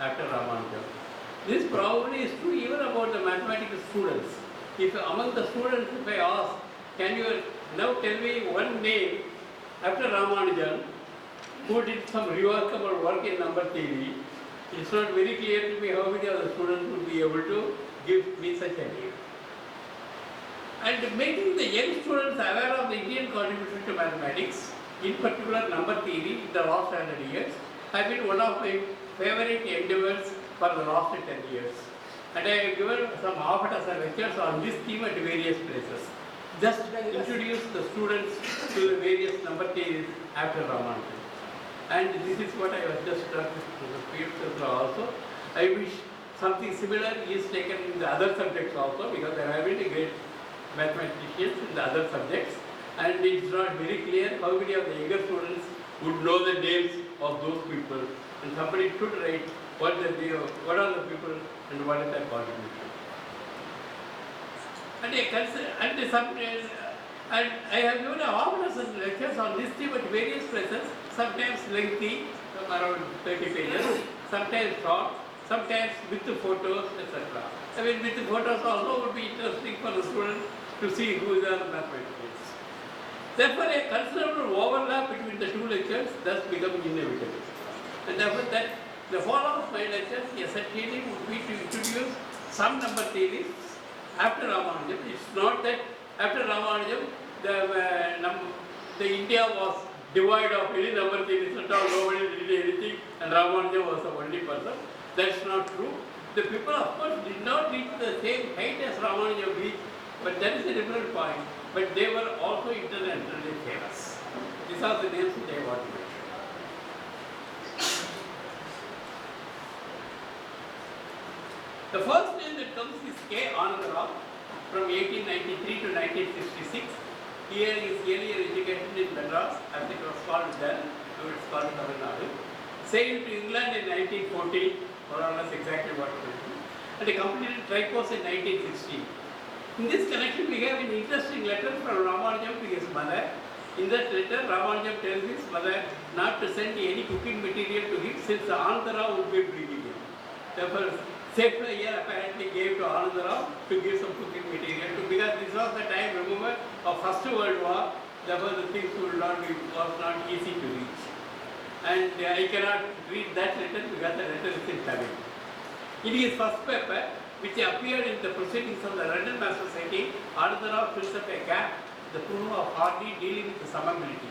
after Ramanujam. This probably is true even about the mathematical students. If among the students, if I ask, can you now tell me one name after Ramanujan who did some remarkable work in number theory, it's not very clear to me how many of the students would be able to give me such a name. And making the young students aware of the Indian contribution to mathematics, in particular number theory in the last 100 years, have been one of my favorite endeavors for the last 10 years. And I have given some half-a-dozen lectures on this theme at various places. Just introduce the students to the various number theories after Ramanujan. And this is what I was just talking to the previous also. I wish something similar is taken in the other subjects also, because there have been great mathematicians in the other subjects, and it's not very clear how many of the younger students would know the names of those people. And somebody should write what are the people and what is their contribution. And I have given a half-dozen lectures on this theme at various places, sometimes lengthy, around 30 pages, sometimes short, sometimes with the photos, etc. I mean, with the photos also would be interesting for the student to see who are the mathematicians. Therefore, a considerable overlap between the two lectures thus becomes inevitable. And therefore, that the follow of my lectures essentially would be to introduce some number theories after Ramanujan. It's not that after Ramanujan, the India was devoid of any number theories at all, nobody did anything, and Ramanujan was the only person. That's not true. The people, of course, did not reach the same height as Ramanujan reached, but that is a different point. But they were also internationally famous. These are the names which I want to mention. The first name that comes is K. Anandarao from 1893 to 1966. Here is earlier education in Madras, as it was called then, now it's called Tamil Nadu. Sailed to England in 1914, more or less exactly what it is, and he completed Tripos in 1916. In this connection, we have an interesting letter from Ramanujam to his mother. In that letter, Ramanujam tells his mother not to send any cooking material to him since Anandarao would be bringing him. Therefore, Sefra here apparently gave to Anandarao to give some cooking material to, because this was the time, remember, of First World War. Therefore, the things was not easy to reach. And I cannot read that letter because the letter is in Tamil. In his first paper, which appeared in the Proceedings of the London Mass Society, Anandarao fills up a gap, the proof of Hardy dealing with the summability.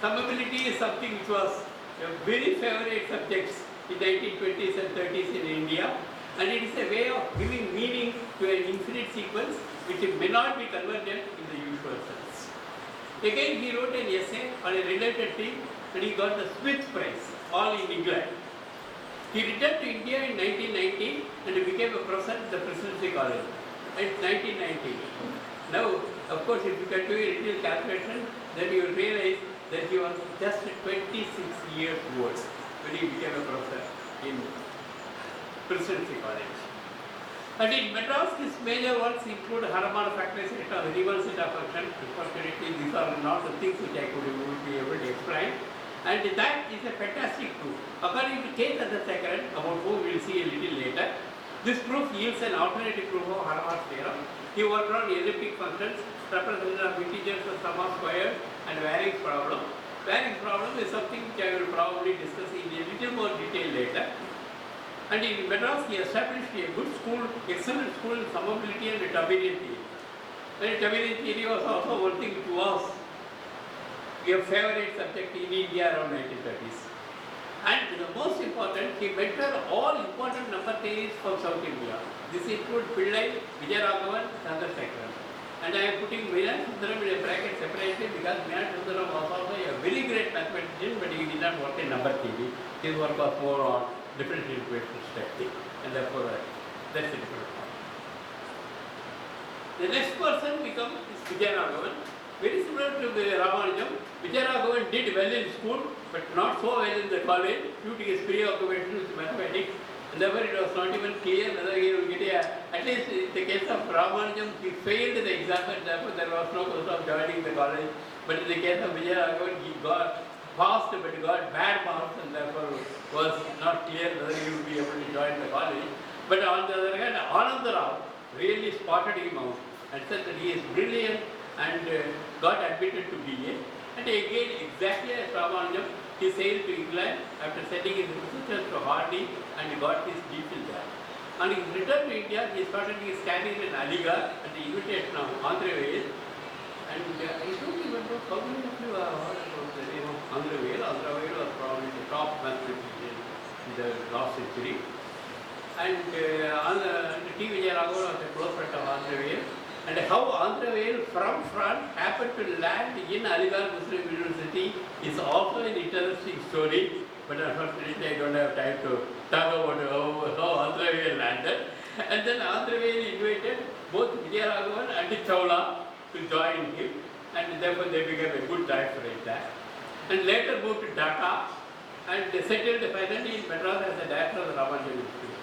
Summability is something which was a very favorite subject in the 1920s and 30s in India, and it is a way of giving meaning to an infinite sequence which may not be convergent in the usual sense. Again, he wrote an essay on a related theme, and he got the Smith Prize, all in England. He returned to India in 1919 and became a professor at the Presidency College in 1990. Now, of course, if you can do a little calculation, then you will realize that he was just 26 years old when he became a professor in Presidency College. And in Madras, his major works include Hanuman factors of the reverse set of function. Unfortunately, these are not the things which I would be able to explain. And that is a fantastic proof. According to K. Chandrasekharan, about whom we will see a little later, this proof yields an alternative proof of Hanuman's theorem. He worked on elliptic functions, representation of integers of sum of squares, and Waring's problem. Waring's problem is something which I will probably discuss in a little more detail later. And in Madras, he established a good school, excellent school in summability and Taubenian theory. And Taubenian theory was also one thing which was a favorite subject in India around 1930s. And the most important, he mentored all important number theories from South India. This includes Pillai, Vijayaraghavan, Chandrasekharan. And I am putting Meenakshi Sundaram in a bracket separately because Meenakshi Sundaram was also a very great mathematician, but he did not work in number theory. His work was more on differential equations technique, and therefore that's a different point. The next person becomes Vijayaraghavan. Very similar to Ramanujam, Vijayaraghavan did well in school, but not so well in the college due to his preoccupation with mathematics. And therefore, it was not even clear whether he would get at least in the case of Ramanujam, he failed the exam, and therefore there was no cause of joining the college. But in the case of Vijayaraghavan, passed but got bad marks and therefore was not clear whether he would be able to join the college. But on the other hand, Anand Rao really spotted him out and said that he is brilliant and got admitted to BA. And again, exactly as Ramanujam, he sailed to England after sending his researchers to Hardy and he got his DPhil there. On his return to India, he started his career in Aligarh at the invitation of Andhra Vale. And I don't even know how many of you have heard about the name of Andhra Vale. Andhra Vale was probably the top mathematician in the last century. And T. Vijayaraghavan was a close friend of Andhra Vale. And how Andhra Vale from France happened to land in Aligarh Muslim University is also an interesting story. But unfortunately, I don't have time to talk about how Andhra Vale landed. And then Andhra Vale invited both Vijayaraghavan and Chawla to join him, and therefore they became a good triumvirate there. And later moved to Dhaka and settled finally in Madras as a director of the Ramanujan Institute.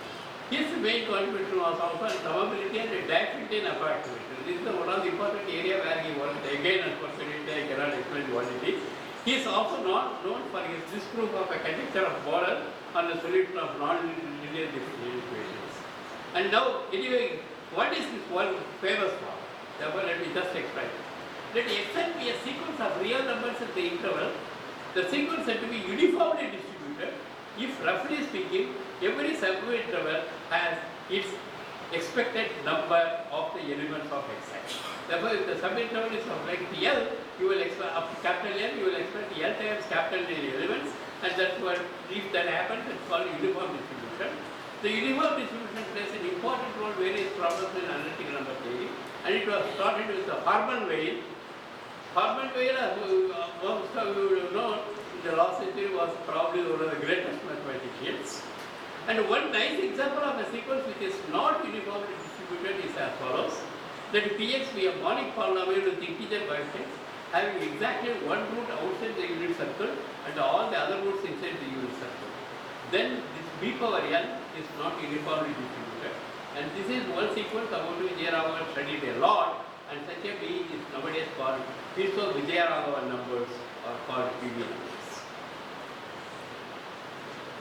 His main contribution was also probability and diaphragm approximation. This is one of the important area where he worked. Again, unfortunately, I cannot explain what it is. He is also not known for his disproof of a conjecture of Borel on the solution of non-linear differential equations. And now, anyway, what is this one famous for? Therefore, let me just explain. Let Xn be a sequence of real numbers at the interval. The sequence had to be uniformly distributed if, roughly speaking, every subinterval has its expected number of the elements of Xn. Therefore, if the subinterval is of length L, you will expect up to capital L, you will expect L times capital L elements, and that's what, if that happens, it's called uniform distribution. The uniform distribution plays an important role in various problems in analytic number theory, and it was started with the Harman Weyl. Harman Weyl, as most of you would have known, in the last century was probably one of the greatest mathematicians. And one nice example of a sequence which is not uniformly distributed is as follows. That Px be a monic polynomial with integer coefficients having exactly one root outside the unit circle and all the other roots inside the unit circle. Then this b power n is not uniformly distributed. And this is one sequence about which Vijayaraghavan studied a lot, and such a B is nowadays called Piso Vijayaraghavan numbers or called PV numbers.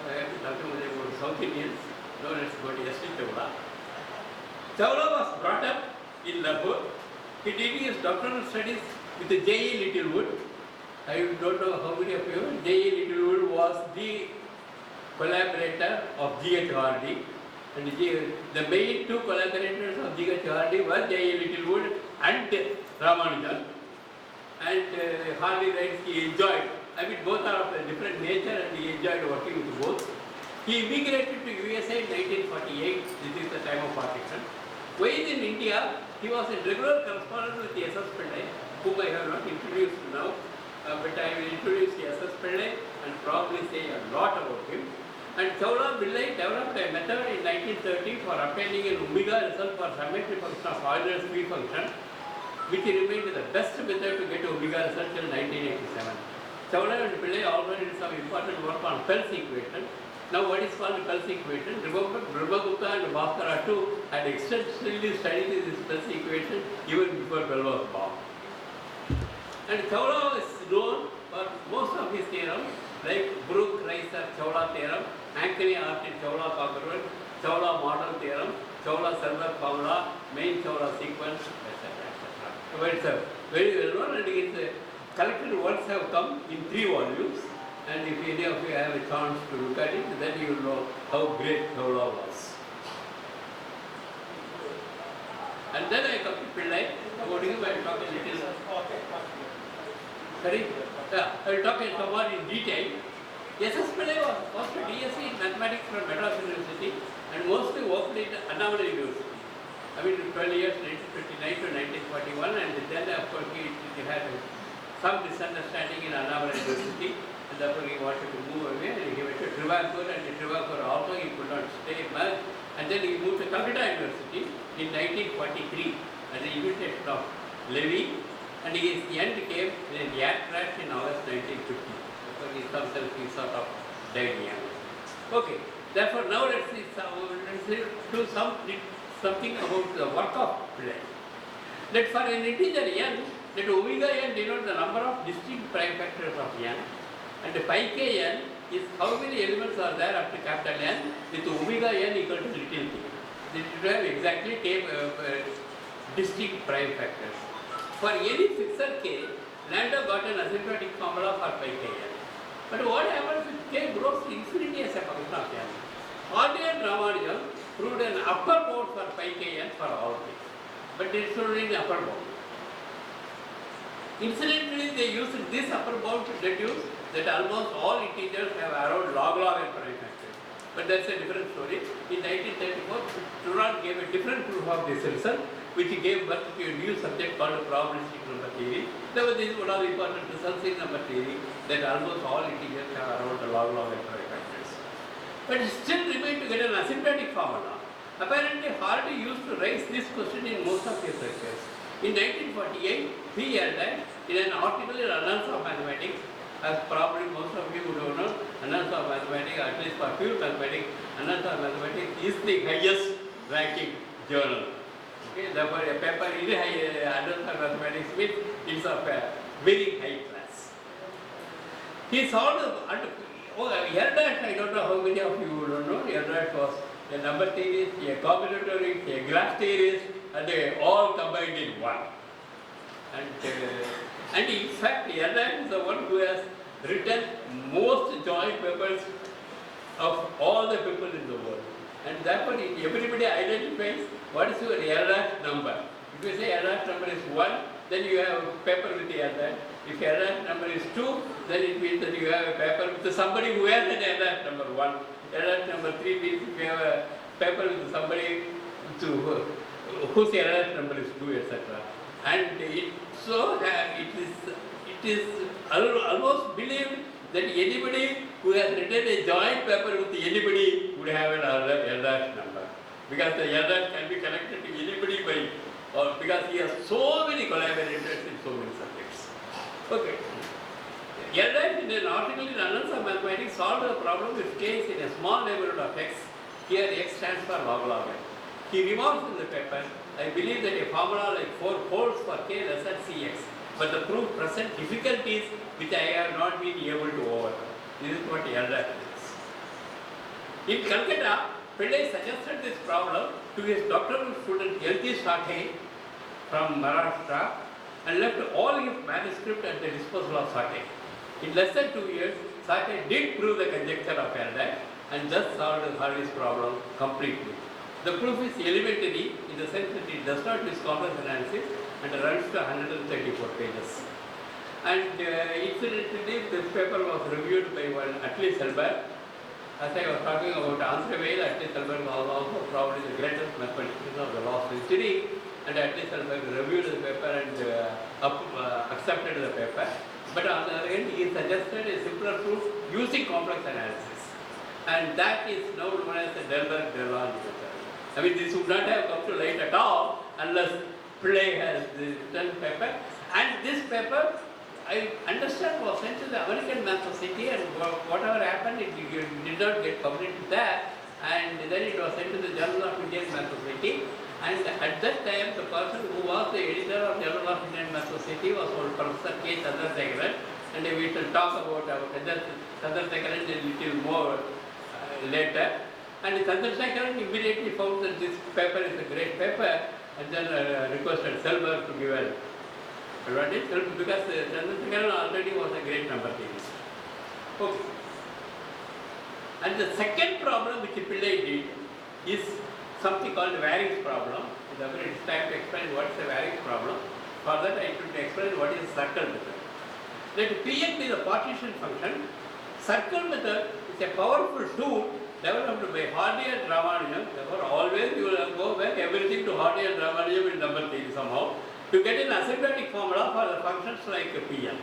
I am talking about South Indians. Now let's go to S.T. Chawla. Chawla was brought up in Lahore. He did his doctoral studies with J.E. Littlewood. I don't know how many of you. J.E. Littlewood was the collaborator of G.H. Hardy. And the main two collaborators of G.H. Hardy were J.E. Littlewood and Ramanujan. And Hardy writes he enjoyed, both are of a different nature and he enjoyed working with both. He immigrated to USA in 1948, this is the time of partition. While in India, he was in regular correspondence with S.S. Pillai, whom I have not introduced now, but I will introduce S.S. Pillai and probably say a lot about him. And Chawla Pillai developed a method in 1930 for obtaining an omega result for symmetry function of Euler's free function, which remained the best method to get omega result till 1987. Chawla and Pillai also did some important work on Pell's equation. Now what is called Pell's equation? Remember, Brahmagupta and Bhaskara too had extensively studied this Pell's equation even before Pell was born. And Chawla is known for most of his theorems, like Brook, Reiser, Chawla theorem, Ankeny, Artin, Chawla, Cockburn, Chawla model theorem, Chawla server formula, main Chawla sequence, etc. So it's a very well known, and its collected works have come in 3 volumes. And if any of you have a chance to look at it, then you will know how great Chawla was. And then I come to Pillai. About him I will talk a little. Sorry? I will talk somewhat in detail. S.S. Pillai was first DSc in mathematics from Madras University and mostly worked in Annamala University. 12 years, 1929 to 1941, and then of course he had some misunderstanding in Annamala University, and therefore he wanted to move away, and he went to Trivandrum, and in Trivandrum also he could not stay much, and then he moved to Calcutta University in 1943 at the invitation of Levy, and his end came in a yacht crash in August 1950. So he sort of died young. Okay, therefore now let's do something about the work of Pillai. That for an integer n, let omega n denote the number of distinct prime factors of n, And pi kn is how many elements are there after capital N with omega n equal to little t. This will have exactly distinct prime factors. For any fixed k, lambda got an asymptotic formula for pi kn. But what happens if k grows to infinity as a function of n? Hardy and Ramanujan proved an upper bound for pi kn for all k. But it is only an upper bound. Incidentally, they used this upper bound to deduce that almost all integers have around log and prime factors. But that's a different story. In 1934, Turan gave a different proof of this result, which gave birth to a new subject called probabilistic number theory. Now, this is one of the important results in number theory, that almost all integers have around the log and prime factors. But it still remained to get an asymptotic formula. Apparently, Hardy used to raise this question in most of his lectures. In 1948, P. L. in an article in Annals of Mathematics, as probably most of you would know, Annals of Mathematics, at least for pure mathematics, Annals of Mathematics is the highest ranking journal. Okay, therefore, a paper in the Annals of Mathematics means it's of a very high class. He solved Erdash, I don't know how many of you don't know. Erdash was a number theory, a combinatorics, a graph theories, and they all combined in one. And in fact, Erdash is the one who has written most joint papers of all the people in the world. And therefore, everybody identifies what is your Erdash number. If you say Erdash number is 1, then you have a paper with Erdash. If Erdash number is 2, then it means that you have a paper with somebody who has an Erdash number 1. Erdash number 3 means if you have a paper with somebody whose Erdash number is 2, etc. And it is almost believed that anybody who has written a joint paper with anybody would have an Erdash number. Because the Erdash can be connected to anybody because he has so many collaborators in so many subjects. Okay. Erdash in an article in Annals of Mathematics solved the problem with k is in a small neighborhood of x. Here x stands for log n. He remarks in the paper, I believe that a formula like 4 holds for k less than cx, but the proof presents difficulties which I have not been able to overcome. This is what Erdash is. In Calcutta, Pillai suggested this problem to his doctoral student L.T. Sathe from Maharashtra and left all his manuscript at the disposal of Sathe. In less than 2 years, Sathe did prove the conjecture of Erdash and thus solved Hardy's problem completely. The proof is elementary in the sense that it does not use complex analysis and runs to 134 pages. And incidentally, this paper was reviewed by one Atli Selberg. As I was talking about Andre Weil, Atli Selberg was also probably the greatest mathematician of the last century. And Atli Selberg reviewed the paper and accepted the paper. But on the other hand, he suggested a simpler proof using complex analysis. And that is now known as the Delberg-Delonge method. I mean, this would not have come to light at all unless Pillai has written paper. And this paper, I understand, was sent to the American Math Society, and whatever happened, it did not get published there. And then it was sent to the Journal of Indian Math Society. And at that time, the person who was the editor of Journal of Indian Math Society was called Professor K. Chandrasekharan. And we shall talk about Chandrasekharan a little more later. And Chandrasekharan immediately found that this paper is a great paper and then requested Selberg to give an advantage because Chandrasekharan already was a great number theorist. Okay. And the second problem which Pillai did is something called Variance problem. Therefore, it is time to explain what is a Variance problem. For that, I should explain what is circle method. Let Pn be the partition function. Circle method is a powerful tool developed by Hardy and Ramanujan. Therefore, always you will go back everything to Hardy and Ramanujan in number theory somehow to get an asymptotic formula for the functions like Pn.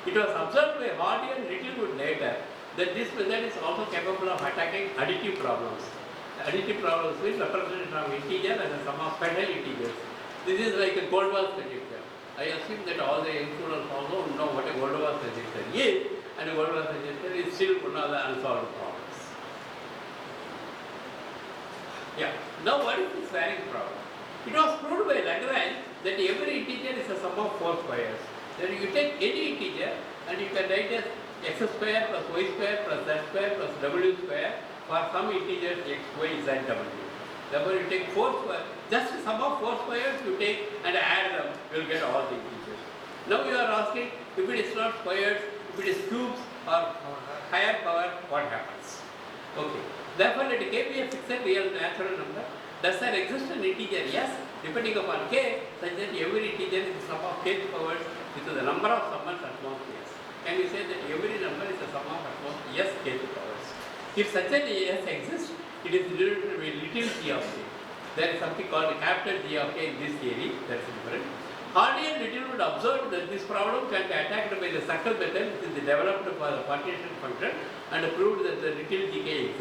It was observed by Hardy and little bit later that this method is also capable of attacking additive problems. Additive problems means representation of integer as a sum of special integers. This is like a Goldbach's conjecture. I assume that all the young students also know what a Goldbach's conjecture is, and a Goldbach's conjecture is still one of the unsolved problems. Yeah. Now what is this variance problem? It was proved by Lagrange that every integer is a sum of 4 squares. Then you take any integer and you can write as x square plus y square plus z square plus w square for some integers x, y, z, w. Therefore, you take 4 square, just sum of 4 squares you take and add them, you will get all the integers. Now you are asking, if it is not squares, if it is cubes or higher power, what happens? Okay. Therefore, let k be a fixed real natural number. Does there exist an integer? Yes, depending upon k, such that every integer is the sum of kth powers with the number of summers at most yes. Can you say that every number is the sum of at most yes kth powers? If such an yes exists, it is related to a little g of k. There is something called a capital G of k in this theory, that is different. Hardy and Little would observe that this problem can be attacked by the circle method, which is developed for the partition function, and proved that the little gk exists.